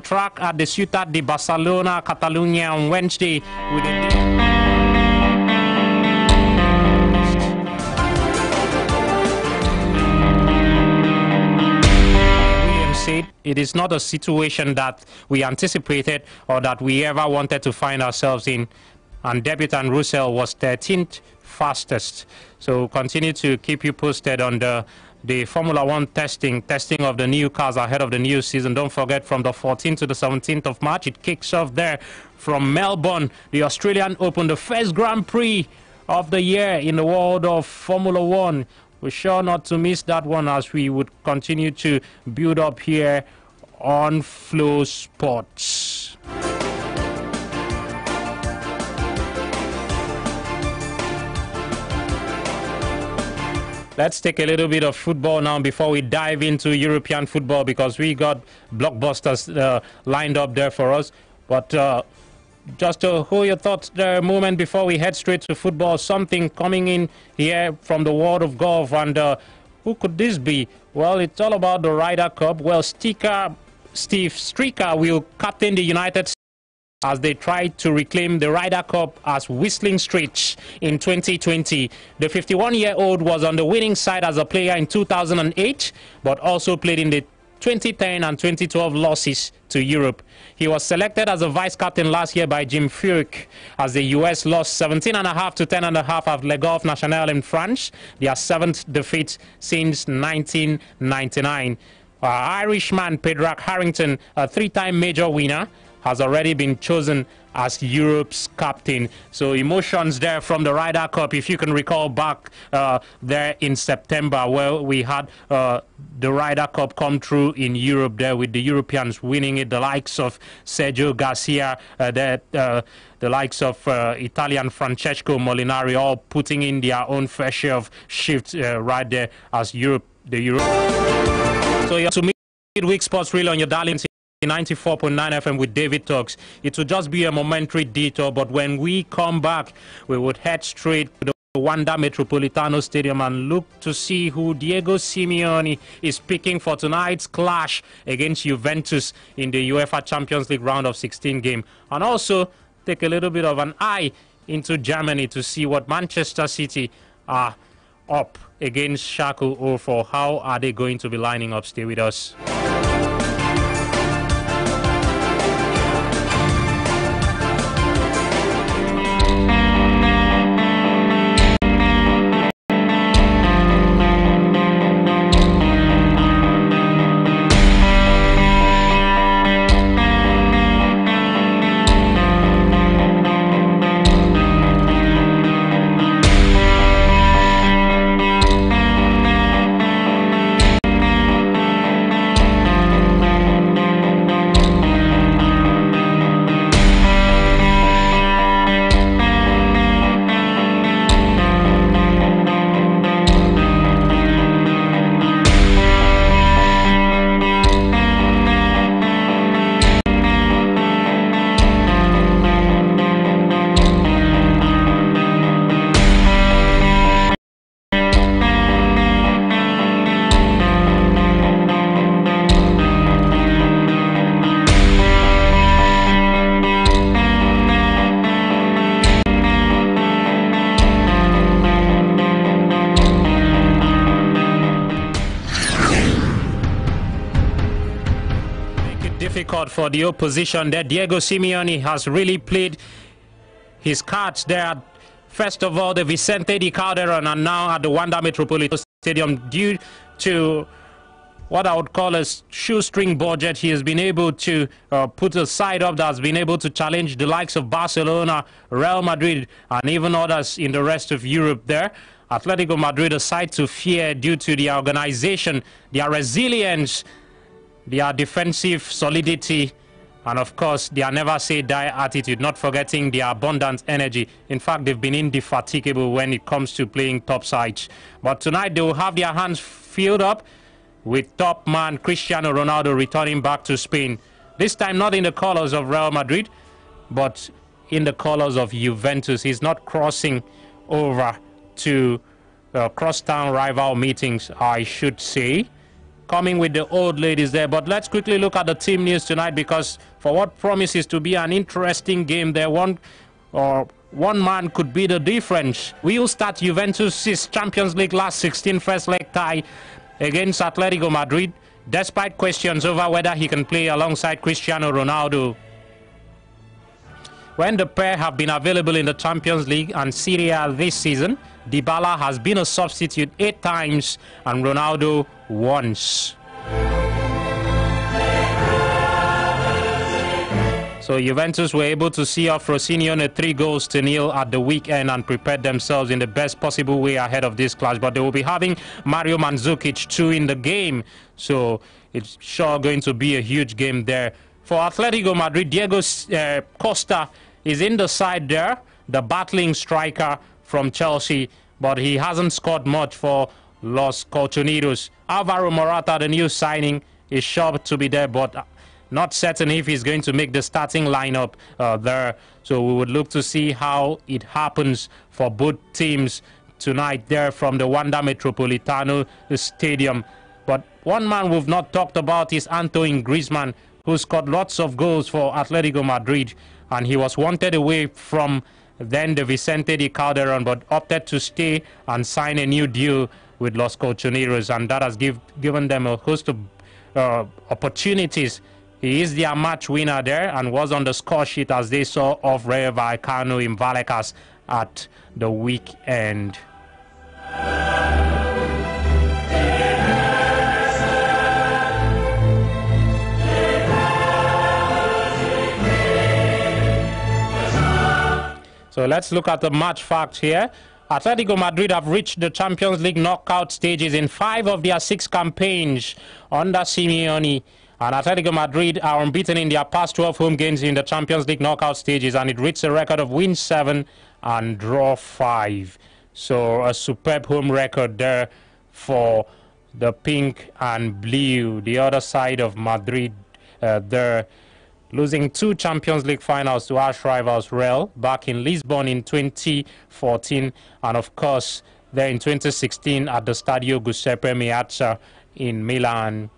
track at the Ciutat de Barcelona, Catalonia on Wednesday with said it is not a situation that we anticipated or that we ever wanted to find ourselves in, and debutant Russell was 13th fastest. So continue to keep you posted on the Formula One testing of the new cars ahead of the new season. Don't forget, from the 14th to the 17th of March, it kicks off there from Melbourne, the Australian Open, the first Grand Prix of the year in the world of Formula One. We're sure not to miss that one as we would continue to build up here on Flow Sports. Let's take a little bit of football now before we dive into European football, because we got blockbusters lined up there for us. But just to hold your thoughts there a moment before we head straight to football, something coming in here from the world of golf. And who could this be? Well, it's all about the Ryder Cup. Well, Steve Stricker will captain the United States as they try to reclaim the Ryder Cup as Whistling Straits in 2020. The 51-year-old was on the winning side as a player in 2008, but also played in the 2010 and 2012 losses to Europe. He was selected as a vice-captain last year by Jim Furyk as the US lost 17.5 to 10.5 at Le Golf National in France, their 7th defeat since 1999. Irishman Padraig Harrington, a 3-time major winner, has already been chosen as Europe's captain. So emotions there from the Ryder Cup. If you can recall back there in September, where we had the Ryder Cup come through in Europe there, with the Europeans winning it, the likes of Sergio Garcia, the likes of Italian Francesco Molinari, all putting in their own fair share of shifts right there as Europe. So you're to Midweek Sports Reel on your darling 94.9 FM with Davidtalks. It will just be a momentary detour, but when we come back, we would head straight to the Wanda Metropolitano Stadium and look to see who Diego Simeone is picking for tonight's clash against Juventus in the UEFA Champions League round of 16 game. And also take a little bit of an eye into Germany to see what Manchester City are up against Schalke 04. How are they going to be lining up? Stay with us. Difficult for the opposition there. Diego Simeone has really played his cards there. First of all, the Vicente de Calderon, and now at the Wanda Metropolitano Stadium. Due to what I would call a shoestring budget, he has been able to put a side up that has been able to challenge the likes of Barcelona, Real Madrid, and even others in the rest of Europe there. Atletico Madrid, a side to fear due to their organization, their resilience, their defensive solidity, and of course their never say die attitude, not forgetting their abundant energy. In fact, they've been indefatigable when it comes to playing top sides. But tonight they will have their hands filled up with top man Cristiano Ronaldo returning back to Spain. This time not in the colors of Real Madrid, but in the colors of Juventus. He's not crossing over to crosstown rival meetings, I should say. coming with the old ladies there. But let's quickly look at the team news tonight, because for what promises to be an interesting game there, one man could be the difference. We will start Juventus' Champions League last 16 first leg tie against Atletico Madrid, despite questions over whether he can play alongside Cristiano Ronaldo. When the pair have been available in the Champions League and Serie A this season, Dybala has been a substitute 8 times and Ronaldo once. So Juventus were able to see off Rossinion 3-0 at the weekend and prepared themselves in the best possible way ahead of this clash. But they will be having Mario Mandzukic too in the game, so it's sure going to be a huge game there. For Atletico Madrid, Diego Costa is in the side there, the battling striker from Chelsea, but he hasn't scored much for Los Colchoneros. Alvaro Morata, the new signing, is sure to be there, but not certain if he's going to make the starting lineup there. So we would look to see how it happens for both teams tonight there from the Wanda Metropolitano Stadium. But one man we've not talked about is Antoine Griezmann, who scored lots of goals for Atletico Madrid, and he was wanted away from then the Vicente de Calderon, but opted to stay and sign a new deal with Los Colchoneros, and that has given them a host of opportunities. He is their match winner there and was on the score sheet as they saw off Rayo Vallecano in Vallecas at the weekend. So let's look at the match facts here. Atletico Madrid have reached the Champions League knockout stages in 5 of their 6 campaigns under Simeone. And Atletico Madrid are unbeaten in their past 12 home games in the Champions League knockout stages, and it reached a record of win 7 and draw 5. So a superb home record there for the pink and blue. The other side of Madrid there, losing 2 Champions League finals to arch rivals Real back in Lisbon in 2014, and of course there in 2016 at the Stadio Giuseppe Meazza in Milan.